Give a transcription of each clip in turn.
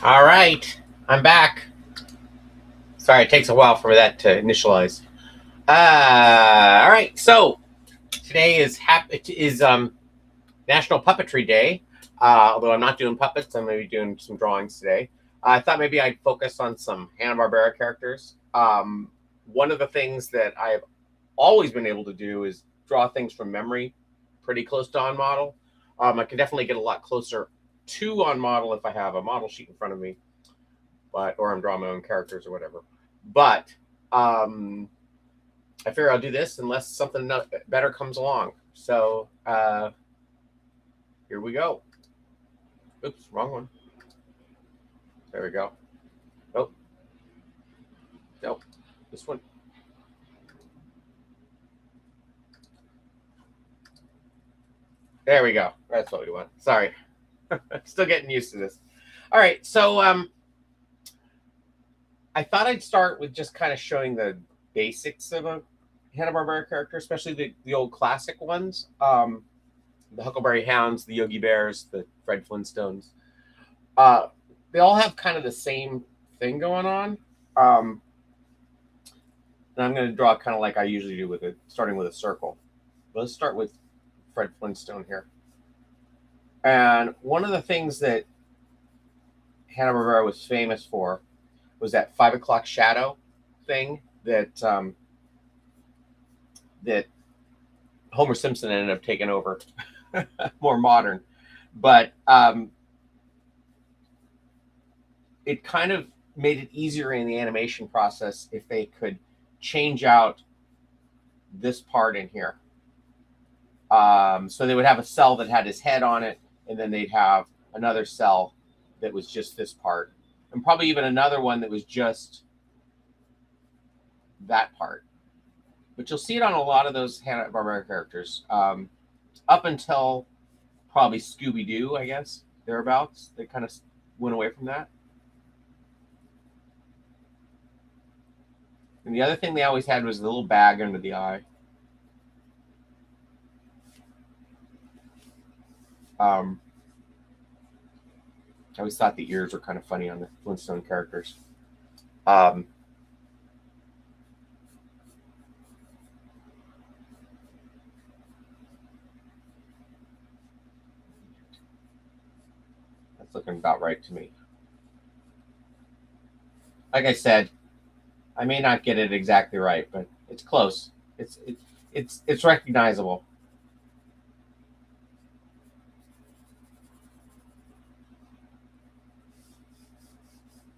All right, I'm back. Sorry, it takes a while for that to initialize. All right, so today is National Puppetry Day. Although I'm not doing puppets, I'm going to be doing some drawings today. I thought maybe I'd focus on some Hanna Barbera characters. One of the things that I've always been able to do is draw things from memory, pretty close to on model. I can definitely get a lot closer to on model if I have a model sheet in front of me, or I'm drawing my own characters or whatever. But I figure I'll do this unless something better comes along. So here we go. Oops, wrong one. There we go. Nope. Nope. This one. There we go. That's what we want. Sorry. Still getting used to this. All right. So I thought I'd start with just kind of showing the basics of a Hanna-Barbera character, especially the old classic ones. The Huckleberry Hounds, the Yogi Bears, the Fred Flintstones. They all have kind of the same thing going on. And I'm going to draw kind of like I usually do with it, starting with a circle. Let's start with Fred Flintstone here. And one of the things that Hanna-Barbera was famous for was that 5 o'clock shadow thing that that Homer Simpson ended up taking over, more modern. But it kind of made it easier in the animation process if they could change out this part in here. So they would have a cell that had his head on it, and then they'd have another cell that was just this part, and probably even another one that was just that part. But you'll see it on a lot of those Hanna-Barbera characters, up until probably Scooby-Doo, I guess, thereabouts. They kind of went away from that. And the other thing they always had was the little bag under the eye. I always thought the ears were kind of funny on the Flintstone characters. Let's looking about right to me. Like I said, I may not get it exactly right, but it's close. It's recognizable.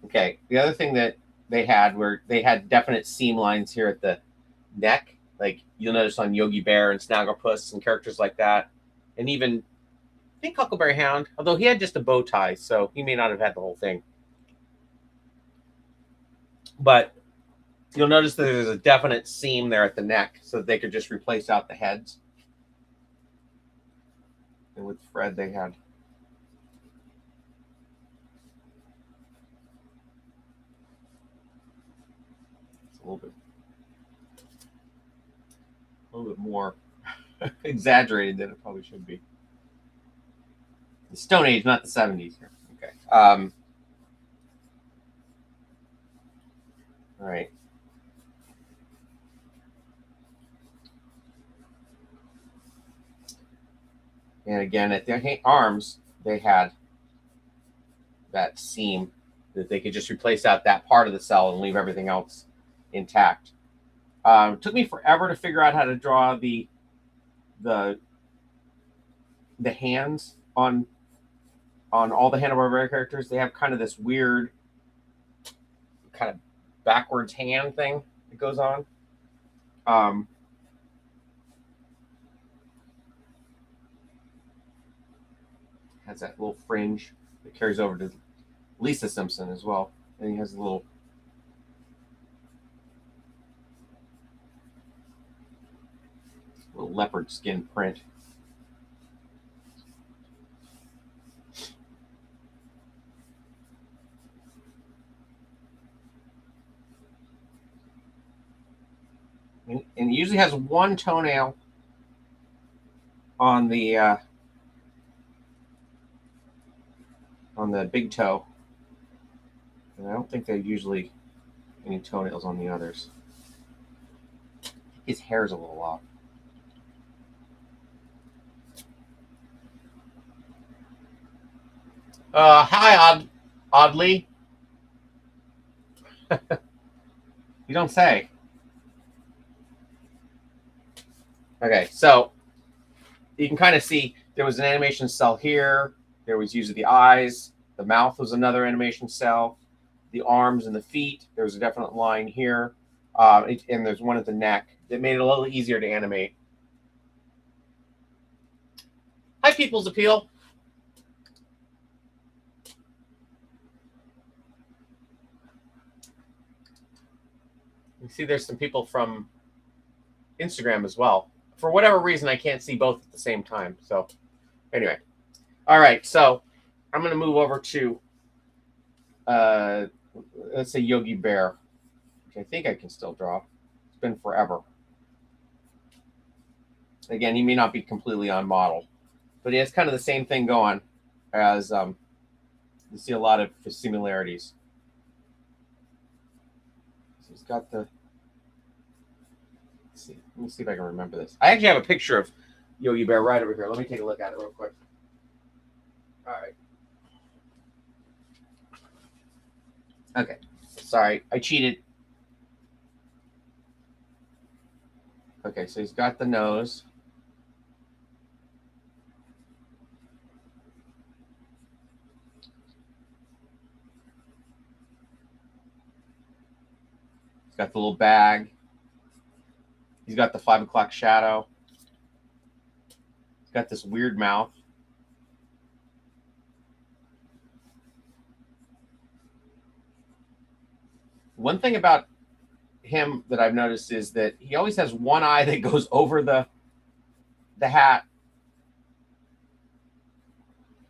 Okay. The other thing that they had were they had definite seam lines here at the neck, like you'll notice on Yogi Bear and Snagglepuss and characters like that, and even I think Huckleberry Hound, although he had just a bow tie, so he may not have had the whole thing. But you'll notice that there's a definite seam there at the neck, so that they could just replace out the heads. And with Fred, they had a little bit more exaggerated than it probably should be. The Stone Age, not the 70s here. Okay. All right. And again, at their arms, they had that seam that they could just replace out that part of the cell and leave everything else intact. It took me forever to figure out how to draw the hands on all the Hanna-Barbera characters. They have kind of this weird kind of backwards hand thing that goes on. Has that little fringe that carries over to Lisa Simpson as well. And he has a little leopard skin print. And he usually has one toenail on the on the big toe. And I don't think there's usually any toenails on the others. His hair's a little off. Hi, Oddly. You don't say. Okay, so you can kind of see there was an animation cell here. There was usually the eyes. The mouth was another animation cell. The arms and the feet. There was a definite line here. And there's one at the neck that made it a little easier to animate. Hi, People's Appeal. You see there's some people from Instagram as well. For whatever reason, I can't see both at the same time. So anyway. All right. So I'm going to move over to, let's say Yogi Bear, which I think I can still draw. It's been forever. Again, he may not be completely on model, but he has kind of the same thing going as you see a lot of similarities. So he's got the. Let's see. Let me see if I can remember this. I actually have a picture of Yogi Bear right over here. Let me take a look at it real quick. All right. Okay. Sorry, I cheated. Okay, so he's got the nose. He's got the little bag. He's got the 5 o'clock shadow. He's got this weird mouth. One thing about him that I've noticed is that he always has one eye that goes over the hat.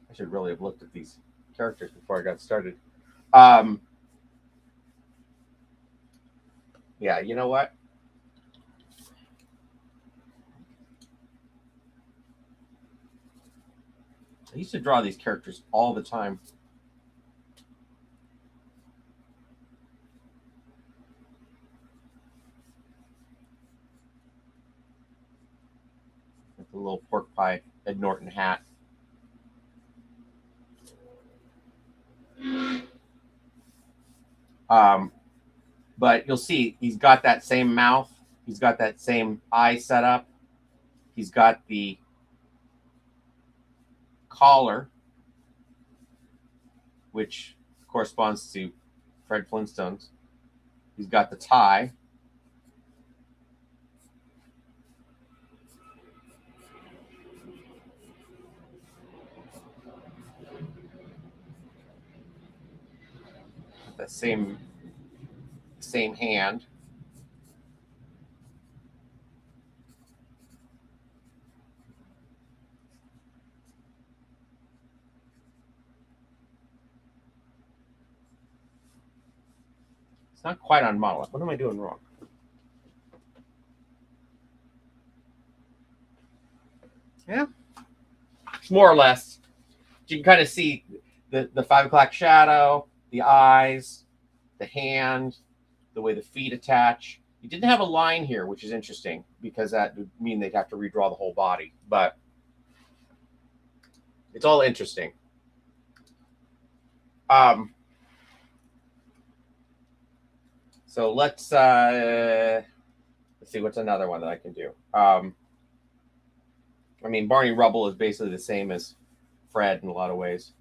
I should really have looked at these characters before I got started. Yeah, you know what? I used to draw these characters all the time. With the little pork pie Ed Norton hat. But you'll see he's got that same mouth. He's got that same eye setup. He's got the collar, which corresponds to Fred Flintstone's. He's got the tie. The same hand. It's not quite on model. What am I doing wrong? Yeah, more or less. You can kind of see the 5 o'clock shadow, the eyes, the hand, the way the feet attach. You didn't have a line here, which is interesting because that would mean they'd have to redraw the whole body. But it's all interesting. So let's see what's another one that I can do. I mean, Barney Rubble is basically the same as Fred in a lot of ways.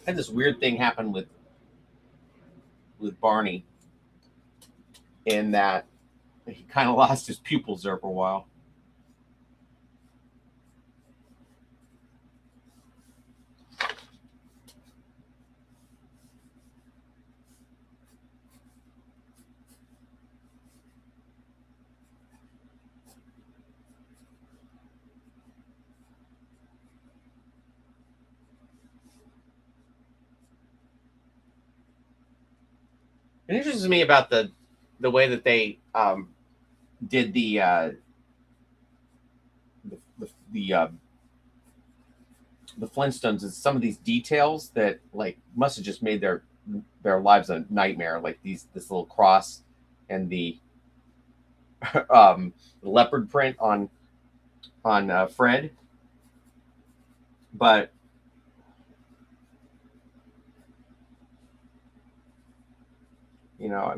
Had this weird thing happen with Barney in that he kind of lost his pupils there for a while. It interests me about the way that they did the Flintstones, is some of these details that like must have just made their lives a nightmare. Like this little cross and the leopard print on Fred, but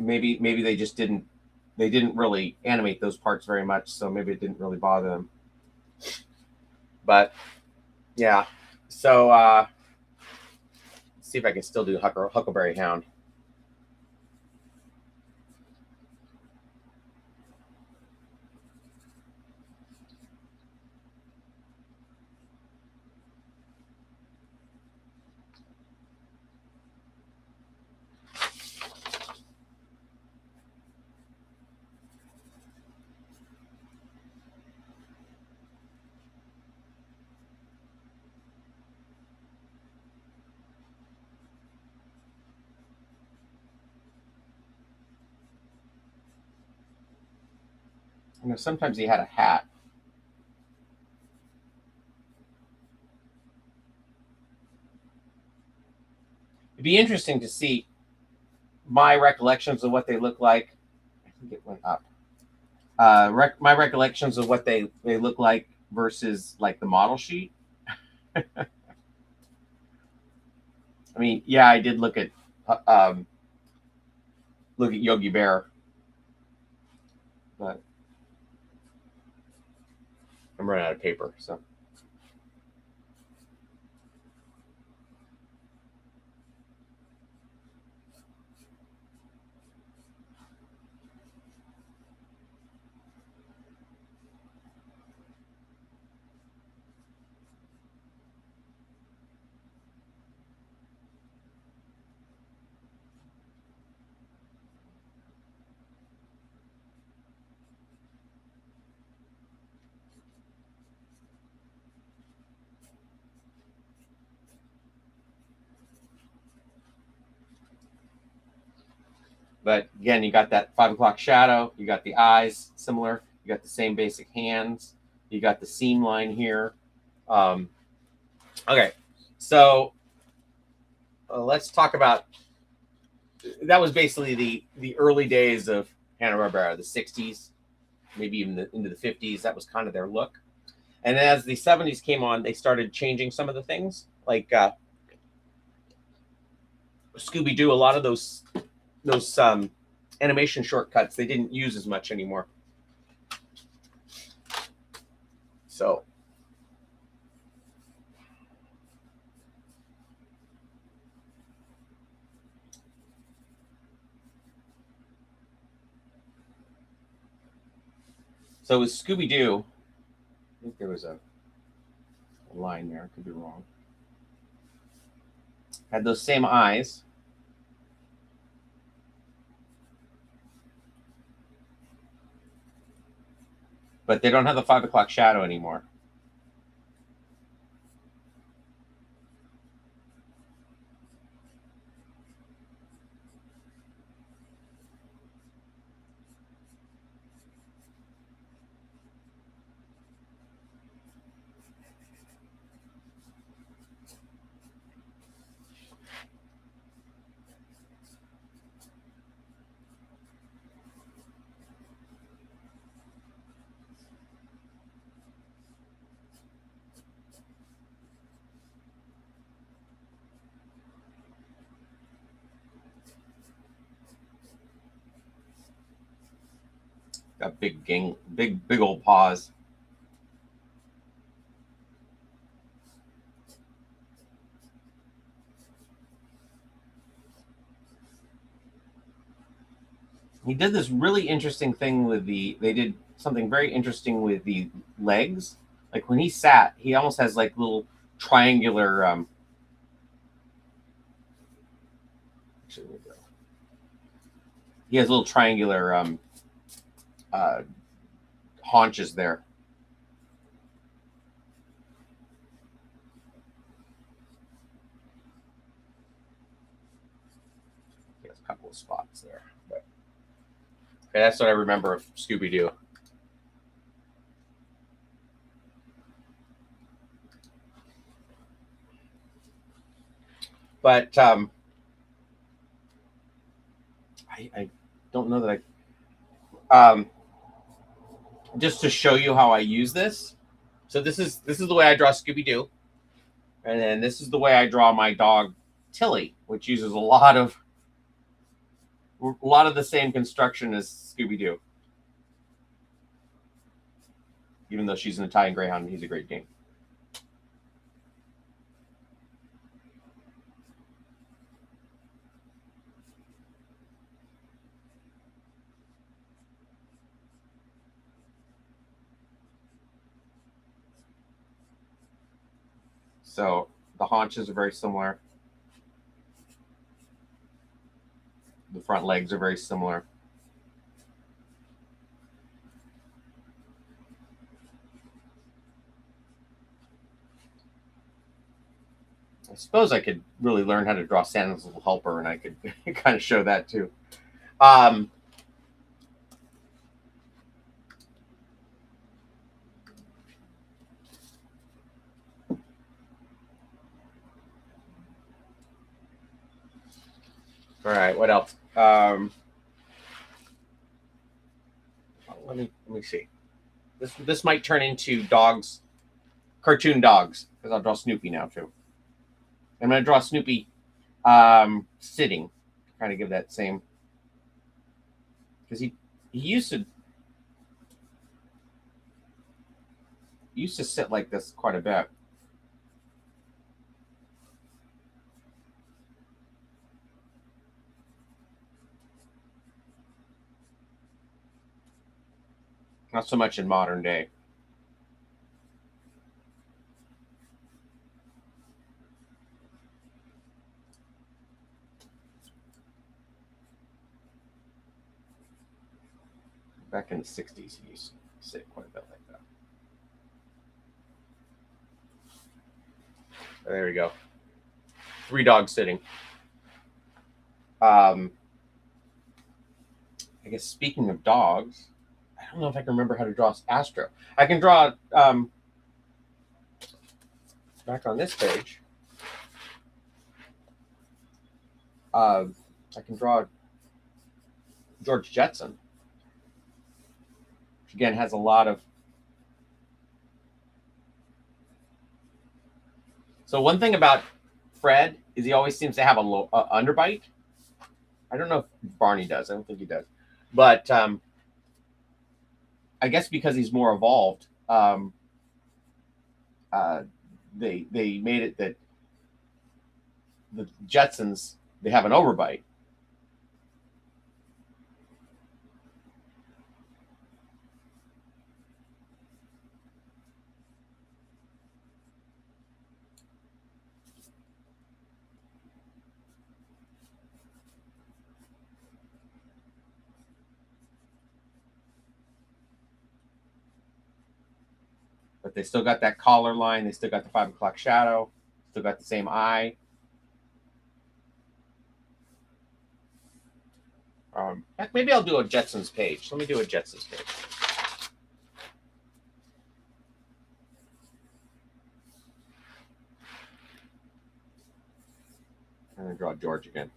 maybe they didn't really animate those parts very much, so maybe it didn't really bother them. But yeah, so let's see if I can still do Huckleberry Hound. Sometimes he had a hat. It'd be interesting to see my recollections of what they look like. I think it went up. My recollections of what they look like versus like the model sheet. I mean, yeah, I did look at Yogi Bear, but I'm running out of paper, so. But again, you got that 5 o'clock shadow. You got the eyes similar. You got the same basic hands. You got the seam line here. Okay, so let's talk about. That was basically the early days of Hanna Barbera, the '60s, maybe even into the '50s. That was kind of their look. And as the '70s came on, they started changing some of the things, like Scooby Doo. A lot of those animation shortcuts they didn't use as much anymore. So with Scooby Doo, I think there was a line there. I could be wrong. Had those same eyes. But they don't have the 5 o'clock shadow anymore. Got big old paws. He did this really interesting thing with they did something very interesting with the legs. Like when he sat, he almost has like little triangular he has little triangular haunches there. Yes. a couple of spots there. But okay, that's what I remember of Scooby-Doo. But I don't know that just to show you how I use this. So this is the way I draw Scooby-Doo, and then this is the way I draw my dog Tilly, which uses a lot of the same construction as Scooby-Doo. Even though she's an Italian Greyhound, he's a Great Dane. So the haunches are very similar. The front legs are very similar. I suppose I could really learn how to draw Santa's Little Helper, and I could kind of show that too. All right, what else? Let me see. This might turn into dogs, cartoon dogs, because I'll draw Snoopy now too. I'm going to draw Snoopy sitting, to kind of give that same, because he used to sit like this quite a bit. Not so much in modern day. Back in the 60s, he used to sit quite a bit like that. There we go. 3 dogs sitting. I guess speaking of dogs, I don't know if I can remember how to draw Astro. I can draw back on this page. I can draw George Jetson, which again has a lot of. So one thing about Fred is he always seems to have a low underbite. I don't know if Barney does. I don't think he does, but I guess because he's more evolved, they made it that the Jetsons, they have an overbite. But they still got that collar line. They still got the 5 o'clock shadow. Still got the same eye. Maybe I'll do a Jetsons page. Let me do a Jetsons page. I'm going to draw George again.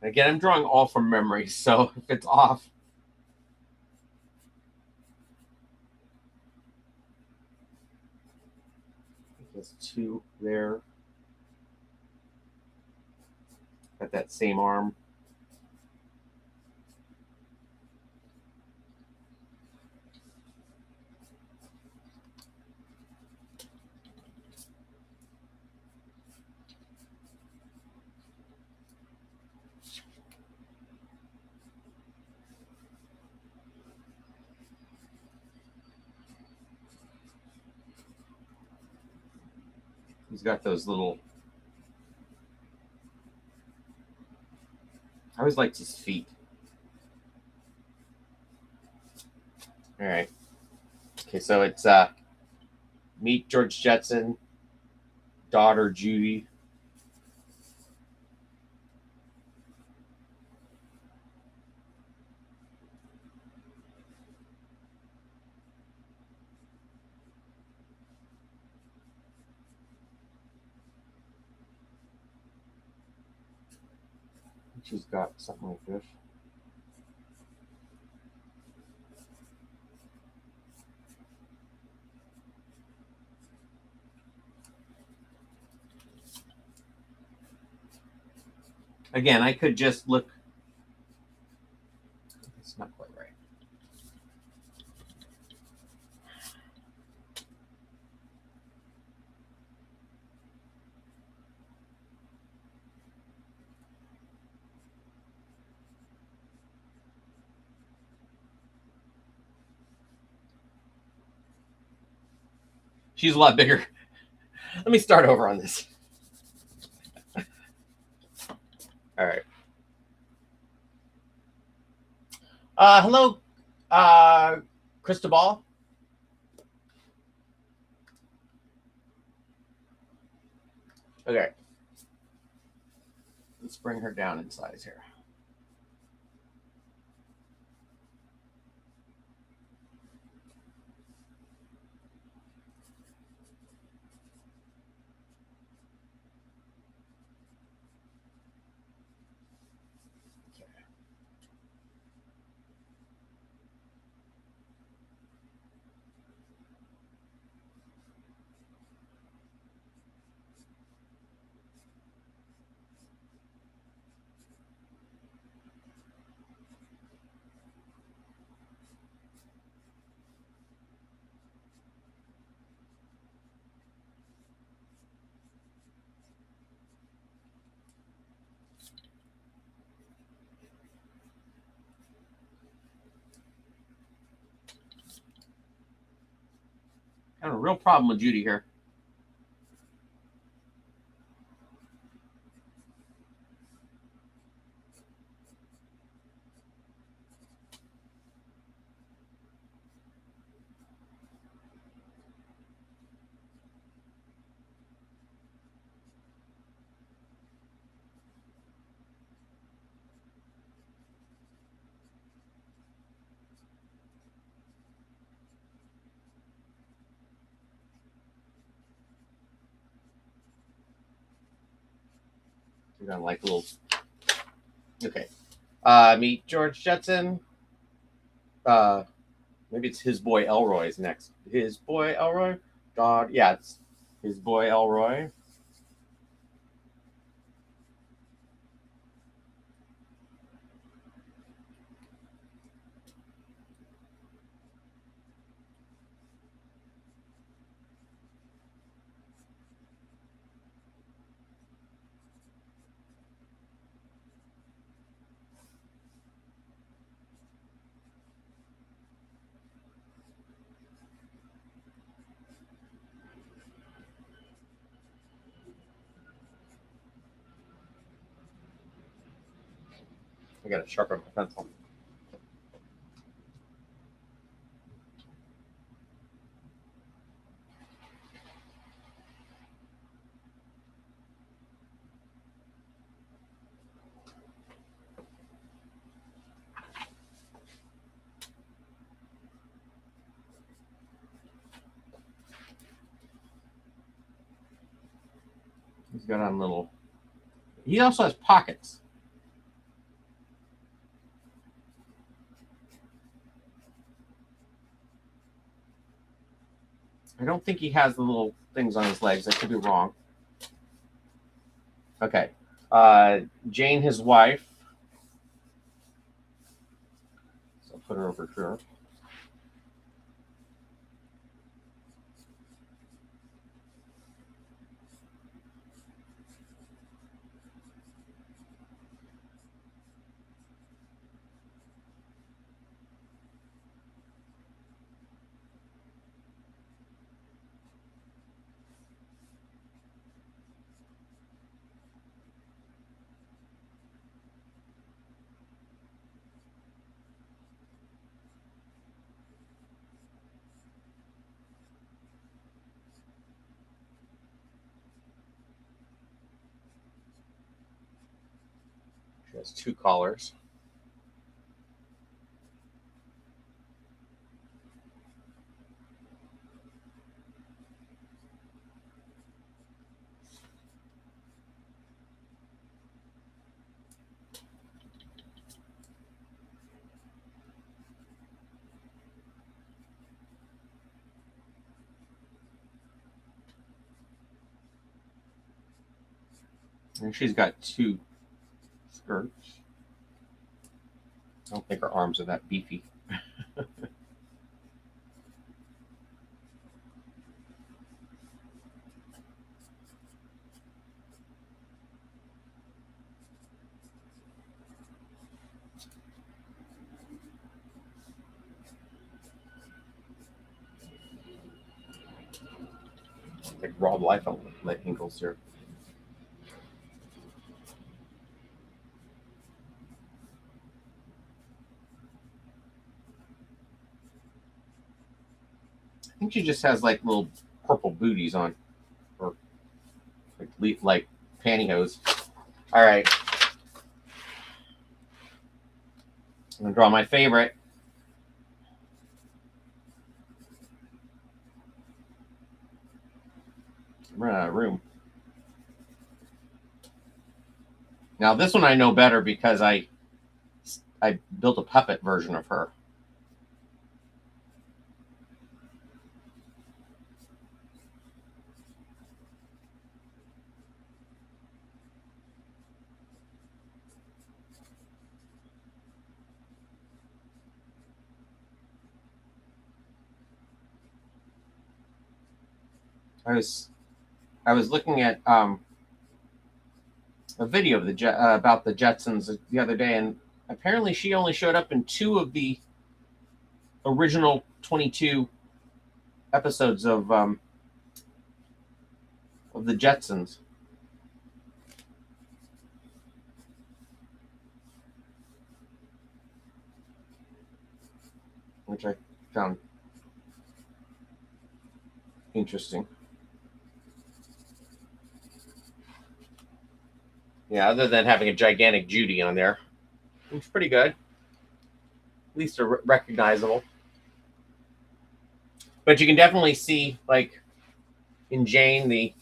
Again, I'm drawing all from memory, so if it's off. There's 2 there. Got that same arm. He's got those little. I always liked his feet. All right. Okay, so it's meet George Jetson, daughter Judy. She's got something like this. Again, I could just look. It's not quite right. She's a lot bigger. Let me start over on this. All right. Hello, Cristobal. Okay. Let's bring her down in size here. I have a real problem with Judy here. You're gonna like a little. Okay. Meet George Jetson. Maybe it's his boy Elroy is next. His boy Elroy? God, yeah, it's his boy Elroy. I gotta sharpen my pencil. He's got on little. He also has pockets. I don't think he has the little things on his legs. I could be wrong. Okay. Jane, his wife. So I'll put her over here. Has 2 collars. And she's got 2 skirts. I don't think her arms are that beefy. Like raw life angles here. I think she just has like little purple booties on, or like pantyhose. All right, I'm gonna draw my favorite. I'm running out of room. Now this one I know better because I built a puppet version of her. I was looking at a video of about the Jetsons the other day, and apparently she only showed up in 2 of the original 22 episodes of the Jetsons. Which I found interesting. Yeah, other than having a gigantic Judy on there, it's pretty good. At least recognizable. But you can definitely see, like, in Jane, the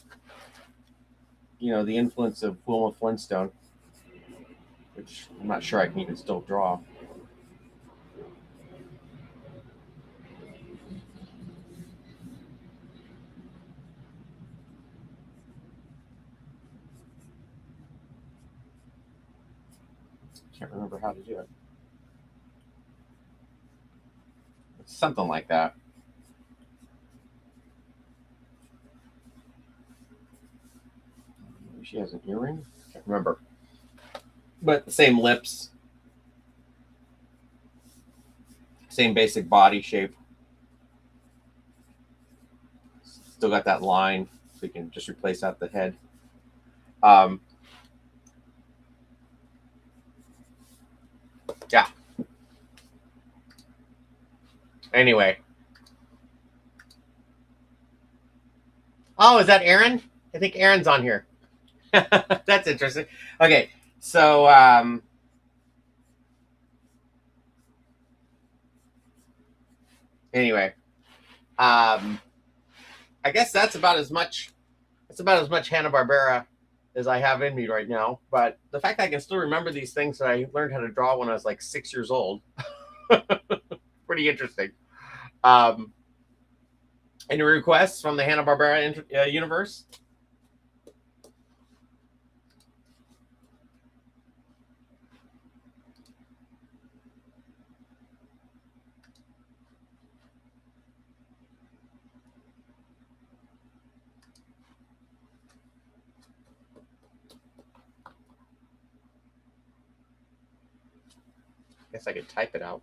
influence of Wilma Flintstone, which I'm not sure I can even still draw. Can't remember how to do it. It's something like that. Maybe she has an earring. Can't remember. But the same lips, same basic body shape. Still got that line, so you can just replace out the head. Yeah. Anyway. Oh, is that Aaron? I think Aaron's on here. That's interesting. Okay, so anyway, I guess that's about as much Hanna Barbera as I have in me right now. But the fact that I can still remember these things that I learned how to draw when I was like 6 years old, pretty interesting. Any requests from the Hanna Barbera universe? Guess I could type it out.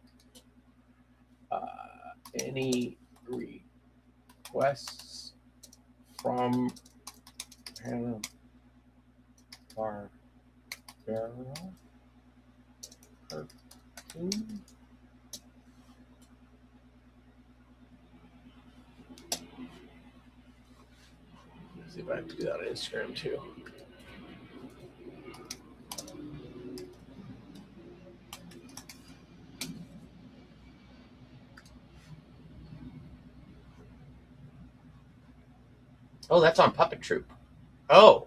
Any requests from Hanna Barbera cartoon? Let's see if I have to do that on Instagram too. Oh, that's on Puppet Troop. Oh,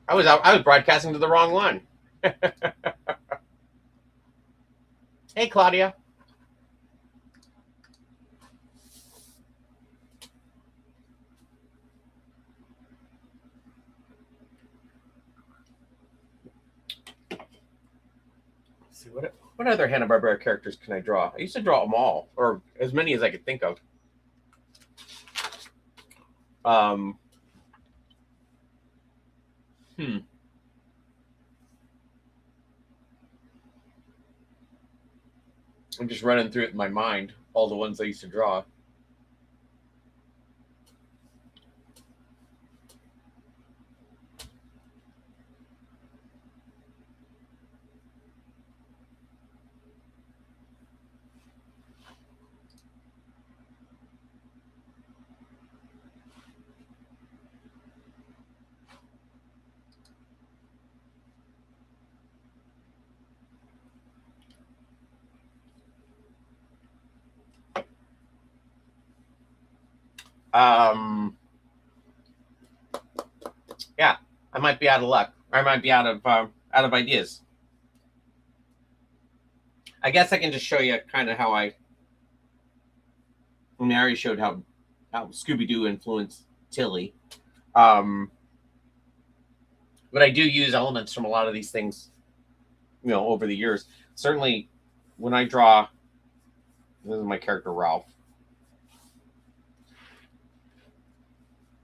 I was broadcasting to the wrong one. Hey, Claudia. Let's see what other Hanna Barbera characters can I draw? I used to draw them all, or as many as I could think of. Um, hmm. I'm just running through it in my mind, all the ones I used to draw. Um, yeah, I might be out of luck. I might be out of ideas. I guess I can just show you kind of how I already showed how Scooby Doo influenced Tilly. Um, but I do use elements from a lot of these things, over the years. Certainly, when I draw, this is my character Ralph.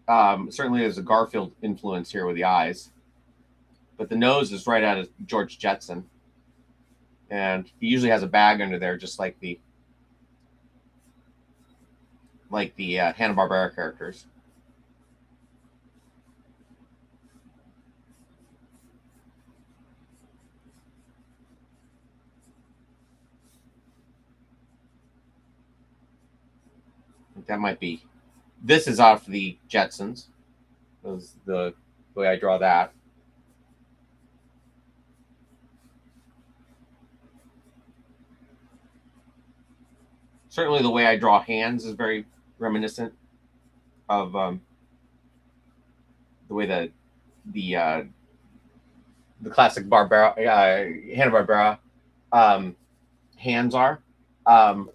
Certainly, there's a Garfield influence here with the eyes, but the nose is right out of George Jetson, and he usually has a bag under there, just like the Hanna Barbera characters. That might be. This is off the Jetsons. Was the way I draw that. Certainly, the way I draw hands is very reminiscent of the way the classic Barbara Hanna Barbera hands are. Um,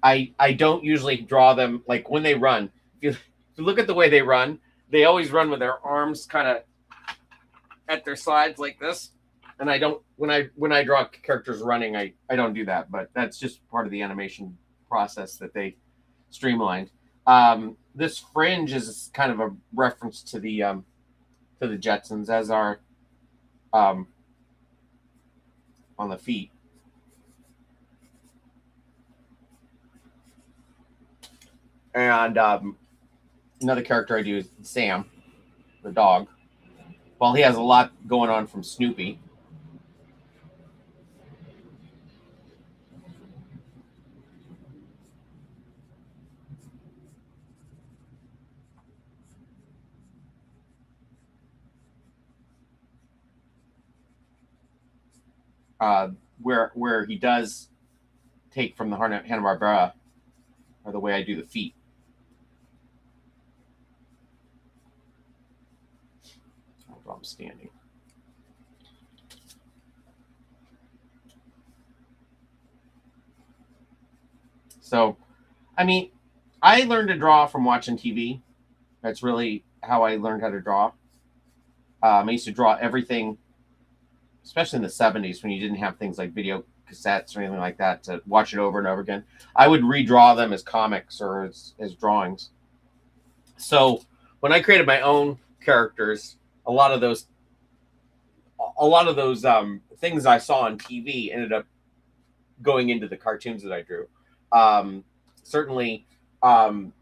I don't usually draw them like when they run. If you look at the way they run, they always run with their arms kind of at their sides like this. And I don't when I draw characters running, I don't do that. But that's just part of the animation process that they streamlined. This fringe is kind of a reference to the Jetsons, as are um, on the feet. And another character I do is Sam, the dog. Well, he has a lot going on from Snoopy. Uh, where he does take from the Hanna Barbera, or the way I do the feet. I'm standing. So, I mean, I learned to draw from watching TV. That's really how I learned how to draw. I used to draw everything, especially in the 70s when you didn't have things like video cassettes or anything like that to watch it over and over again. I would redraw them as comics or as drawings. So when I created my own characters, a lot of those things I saw on TV ended up going into the cartoons that I drew. Certainly, um,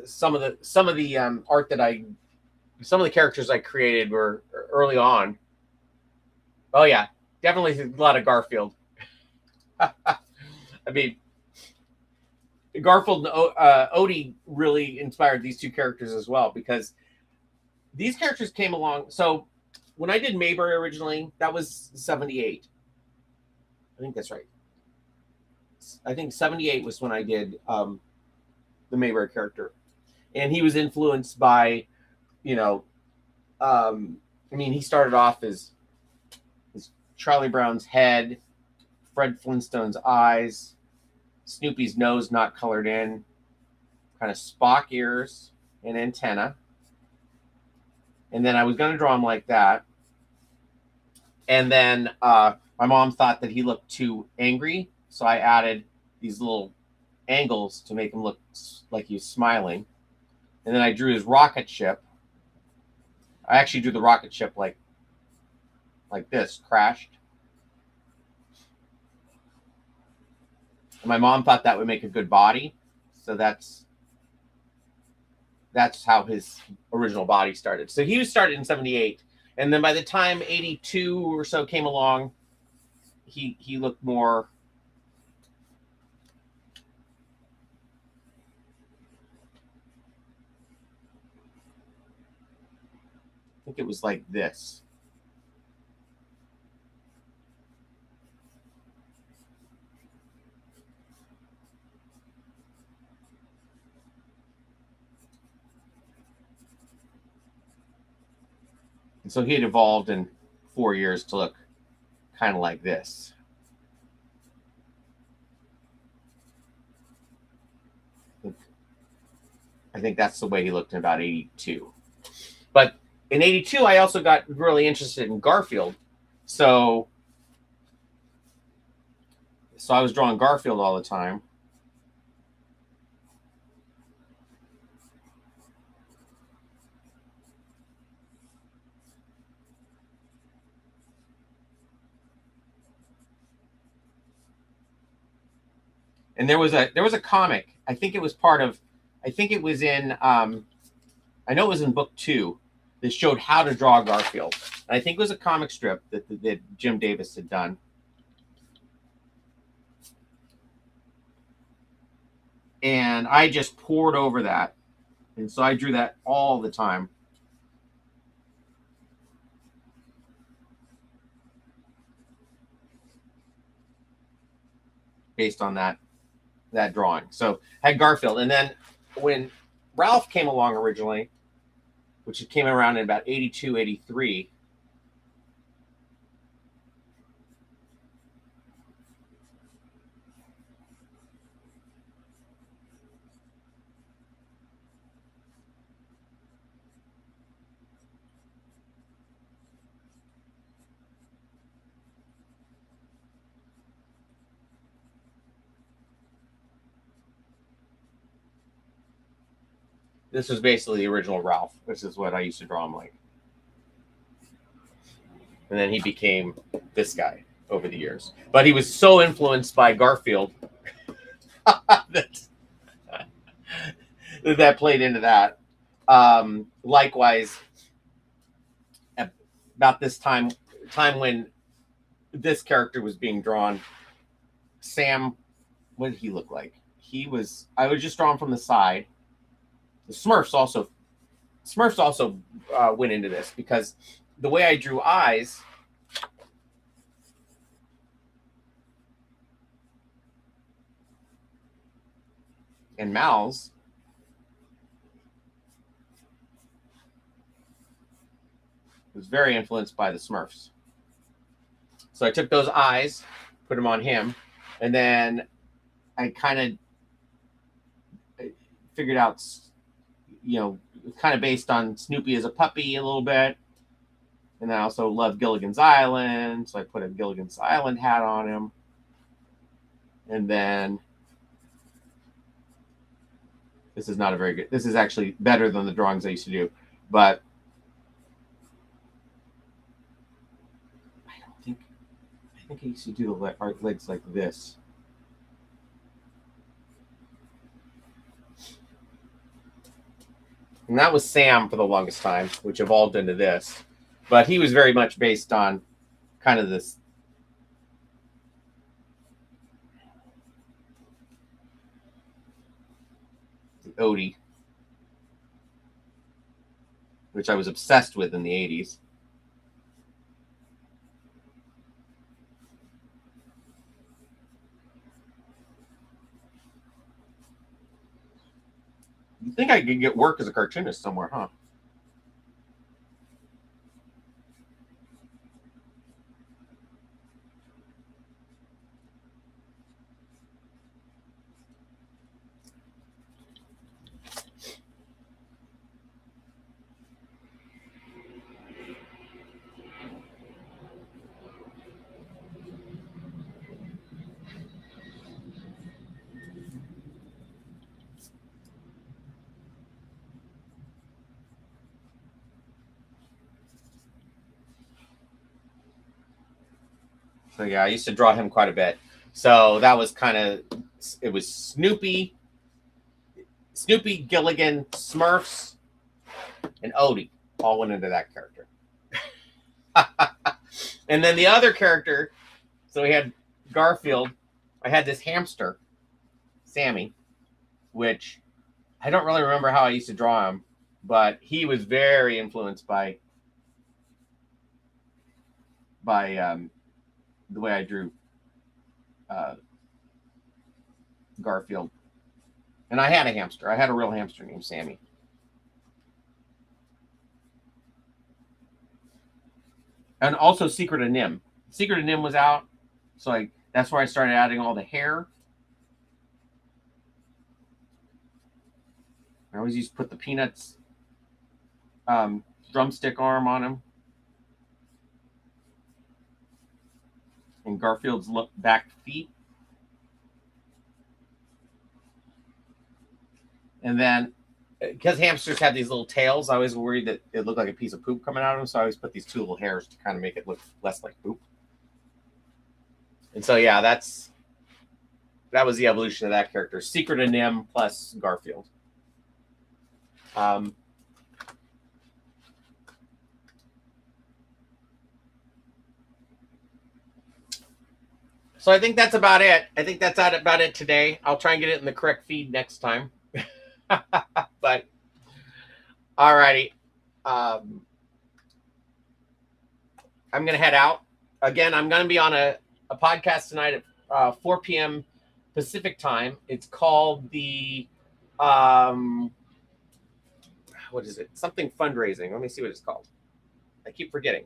some of the art that some of the characters I created were early on. Oh yeah, definitely a lot of Garfield. I mean, Garfield and Odie really inspired these two characters as well, because these characters came along. So when I did Mayberry originally, that was 78. I think that's right. I think 78 was when I did the Mayberry character, and he was influenced by, you know, I mean, he started off as Charlie Brown's head, Fred Flintstone's eyes, Snoopy's nose not colored in, kind of Spock ears and antenna. And then I was going to draw him like that. And then my mom thought that he looked too angry, so I added these little angles to make him look like he was smiling. And then I drew his rocket ship. I actually drew the rocket ship like this, crashed. And my mom thought that would make a good body, so that's how his original body started. So he was started in 78, and then by the time 82 or so came along, he looked more. I think it was like this. And so he had evolved in 4 years to look kind of like this. I think that's the way he looked in about 82. But in 82, I also got really interested in Garfield. So I was drawing Garfield all the time. And there was a comic. I think it was in I know it was in book 2 that showed how to draw Garfield. And I think it was a comic strip that Jim Davis had done. And I just poured over that. And so I drew that all the time. Based on that drawing. So I had Garfield. And then when Ralph came along originally, which came around in about 82, 83, this was basically the original Ralph. This is what I used to draw him like. And then he became this guy over the years. But he was so influenced by Garfield that played into that. Likewise, about this time when this character was being drawn, Sam, what did he look like? I was just drawing from the side. The Smurfs also went into this because the way I drew eyes and mouths was very influenced by the Smurfs. So I took those eyes, put them on him, and then I kind of figured out, kind of based on Snoopy as a puppy a little bit. And I also love Gilligan's Island, so I put a Gilligan's Island hat on him. And then this is not a very good. This is actually better than the drawings I used to do, but I think I used to do the legs like this. And that was Sam for the longest time, which evolved into this. But he was very much based on kind of this Odie, which I was obsessed with in the 80s. You think I could get work as a cartoonist somewhere, huh? So yeah, I used to draw him quite a bit. So that was kind of, it was Snoopy, Gilligan, Smurfs, and Odie all went into that character. And then the other character, so we had Garfield. I had this hamster, Sammy, which I don't really remember how I used to draw him, but he was very influenced by the way I drew Garfield. And I had a hamster. I had a real hamster named Sammy. And also Secret of Nim. Secret of Nim was out, so that's where I started adding all the hair. I always used to put the Peanuts drumstick arm on him. And Garfield's back feet. And then, because hamsters have these little tails, I was worried that it looked like a piece of poop coming out of them, so I always put these two little hairs to kind of make it look less like poop. And so, yeah, that was the evolution of that character. Secret of Nim plus Garfield. So I think that's about it. I think that's about it today. I'll try and get it in the correct feed next time. But, alrighty. I'm going to head out. Again, I'm going to be on a podcast tonight at 4 p.m. Pacific time. It's called the, what is it? Something fundraising. Let me see what it's called. I keep forgetting.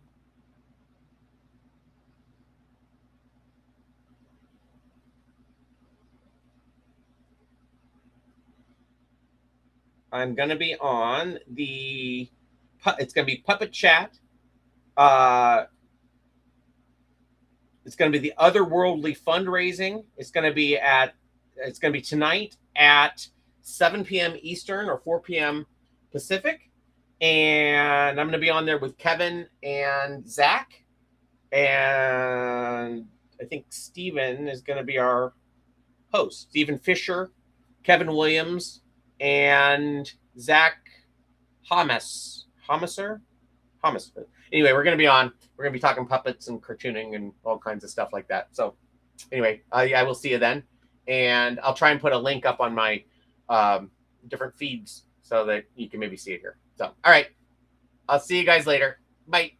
I'm going to be on it's going to be Puppet Chat. It's going to be the Otherworldly fundraising. It's going to be tonight at 7 p.m. Eastern or 4 p.m. Pacific. And I'm going to be on there with Kevin and Zach. And I think Steven is going to be our host. Steven Fisher, Kevin Williams, and Zach Homiser. Anyway, we're going to be on. We're going to be talking puppets and cartooning and all kinds of stuff like that. So anyway, I will see you then. And I'll try and put a link up on my different feeds so that you can maybe see it here. So, all right. I'll see you guys later. Bye.